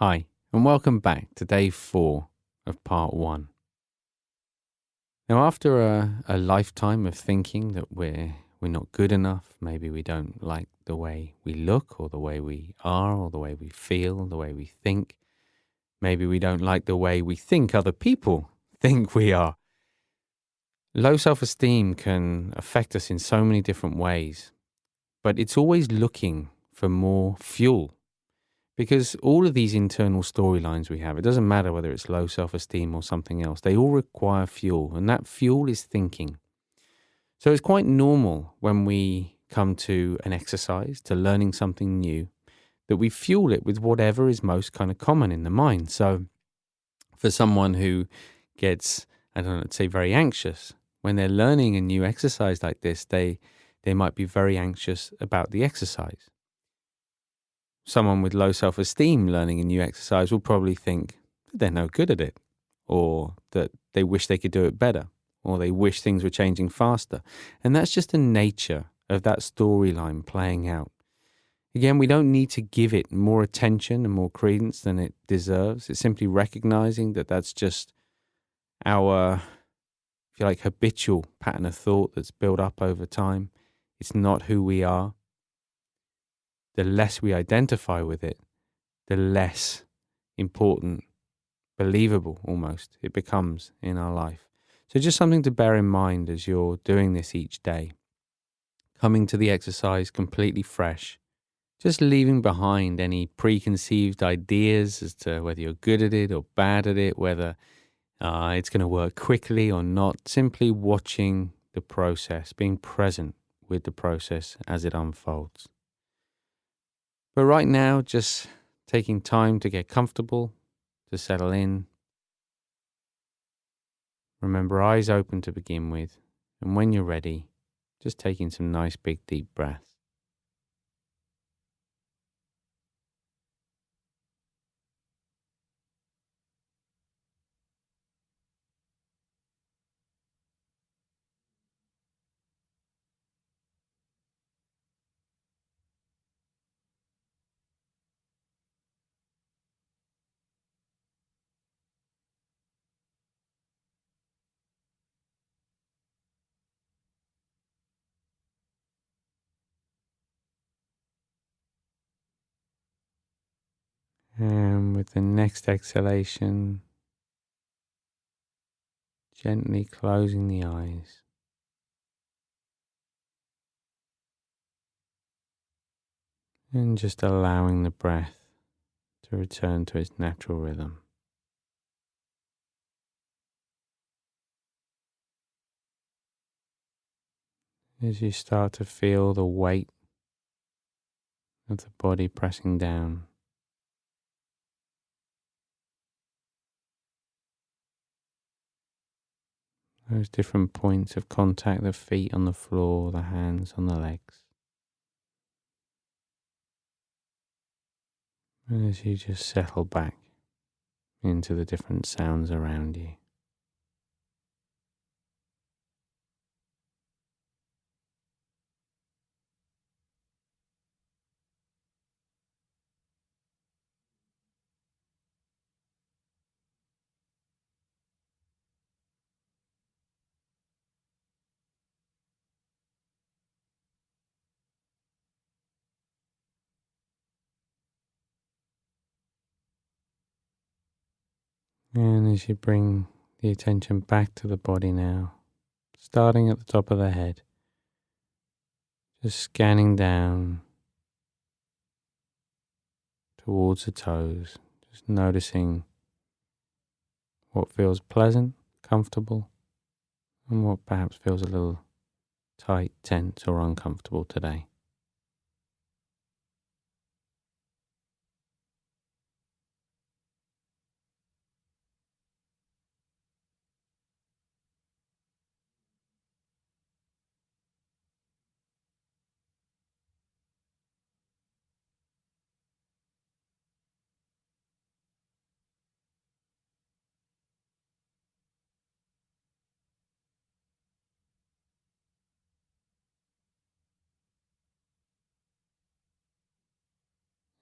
Hi, and welcome back to day 4 of part 1. Now, after a lifetime of thinking that we're not good enough, maybe we don't like the way we look or the way we are or the way we feel, the way we think, maybe we don't like the way we think other people think we are. Low self-esteem can affect us in so many different ways, but it's always looking for more fuel. Because all of these internal storylines we have, it doesn't matter whether it's low self-esteem or something else, they all require fuel, and that fuel is thinking. So it's quite normal when we come to an exercise, to learning something new, that we fuel it with whatever is most kind of common in the mind. So for someone who gets, I don't know, let's say very anxious, when they're learning a new exercise like this, they might be very anxious about the exercise. Someone with low self-esteem learning a new exercise will probably think that they're no good at it, or that they wish they could do it better, or they wish things were changing faster. And that's just the nature of that storyline playing out. Again, we don't need to give it more attention and more credence than it deserves. It's simply recognizing that that's just our, if you like, habitual pattern of thought that's built up over time. It's not who we are. The less we identify with it, the less important, believable almost, it becomes in our life. So just something to bear in mind as you're doing this each day. Coming to the exercise completely fresh, just leaving behind any preconceived ideas as to whether you're good at it or bad at it, whether it's going to work quickly or not. Simply watching the process, being present with the process as it unfolds. But right now, just taking time to get comfortable, to settle in. Remember, eyes open to begin with. And when you're ready, just taking some nice big deep breaths. And with the next exhalation, gently closing the eyes. And just allowing the breath to return to its natural rhythm. As you start to feel the weight of the body pressing down, those different points of contact, the feet on the floor, the hands on the legs. And as you just settle back into the different sounds around you. And as you bring the attention back to the body now, starting at the top of the head, just scanning down towards the toes, just noticing what feels pleasant, comfortable, and what perhaps feels a little tight, tense, or uncomfortable today.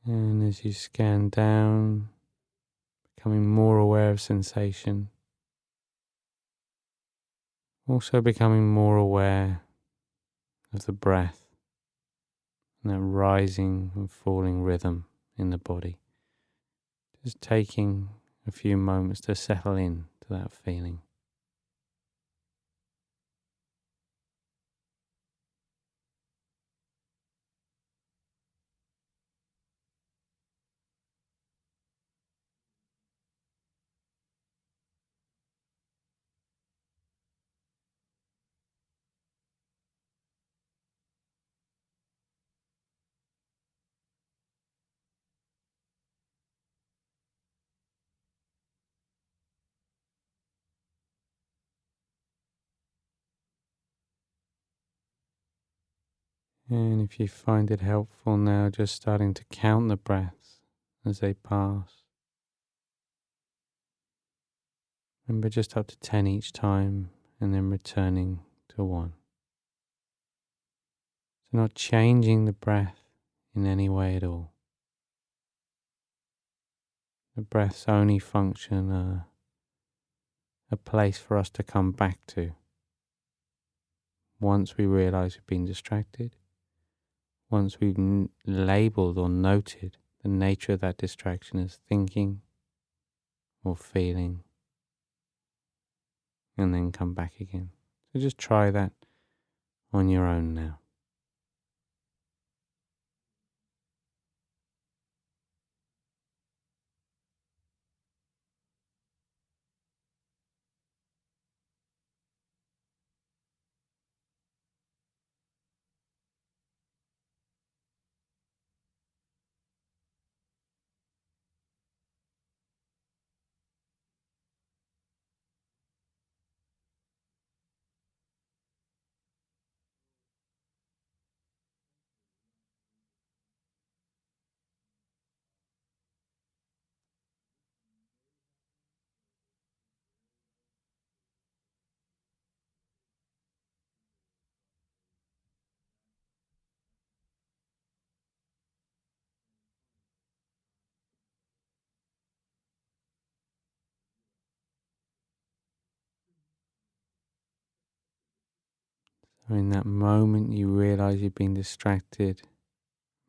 And as you scan down, becoming more aware of sensation. Also becoming more aware of the breath and that rising and falling rhythm in the body. Just taking a few moments to settle in to that feeling. And if you find it helpful now, just starting to count the breaths as they pass. Remember, just up to 10 each time, and then returning to 1. So not changing the breath in any way at all. The breaths only function a place for us to come back to once we realize we've been distracted, once we've labeled or noted the nature of that distraction as thinking or feeling, and then come back again. So just try that on your own now. So in that moment you realize you've been distracted,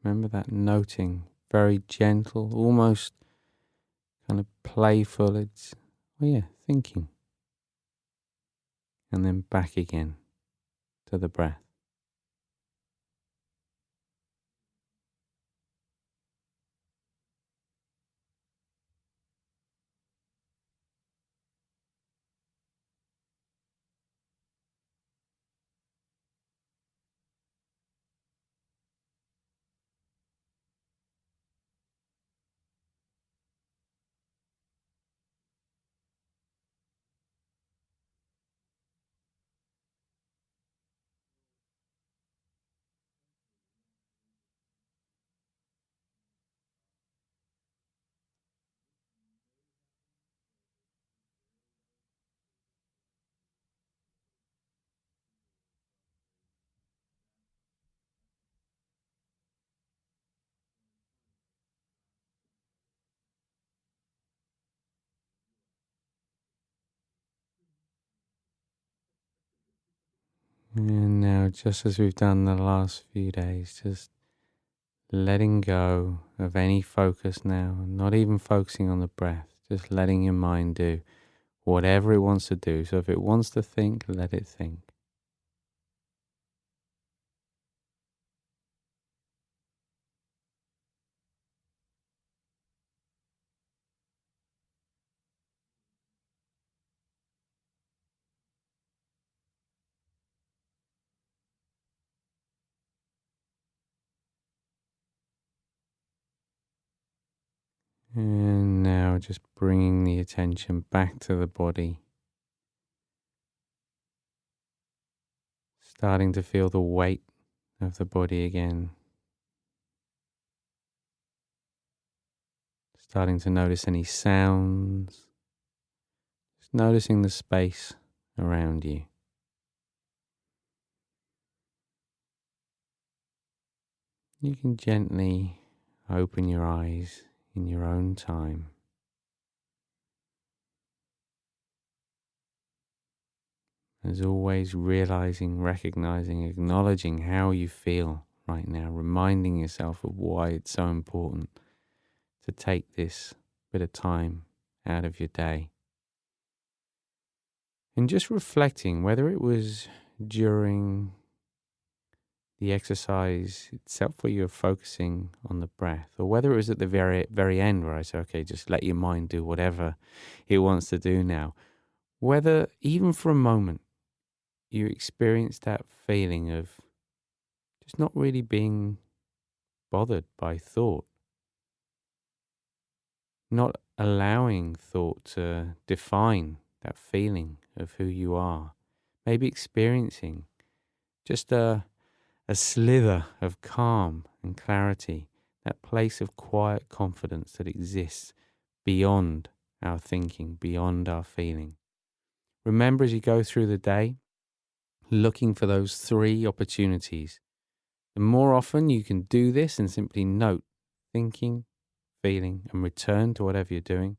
remember that noting, very gentle, almost kind of playful. It's, thinking. And then back again to the breath. And now, just as we've done the last few days, just letting go of any focus now, not even focusing on the breath, just letting your mind do whatever it wants to do. So if it wants to think, let it think. And now just bringing the attention back to the body. Starting to feel the weight of the body again. Starting to notice any sounds. Just noticing the space around you. You can gently open your eyes in your own time. As always, realizing, recognizing, acknowledging how you feel right now, reminding yourself of why it's so important to take this bit of time out of your day. And just reflecting whether it was during the exercise itself where you're focusing on the breath, or whether it was at the very end where I say, okay, just let your mind do whatever it wants to do now. Whether even for a moment you experience that feeling of just not really being bothered by thought, not allowing thought to define that feeling of who you are, maybe experiencing just a slither of calm and clarity, that place of quiet confidence that exists beyond our thinking, beyond our feeling. Remember, as you go through the day, looking for those 3 opportunities. The more often you can do this and simply note thinking, feeling, and return to whatever you're doing,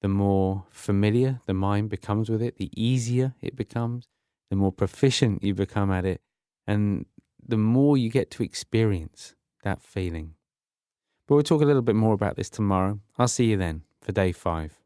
the more familiar the mind becomes with it, the easier it becomes, the more proficient you become at it, and the more you get to experience that feeling. But we'll talk a little bit more about this tomorrow. I'll see you then for day 5.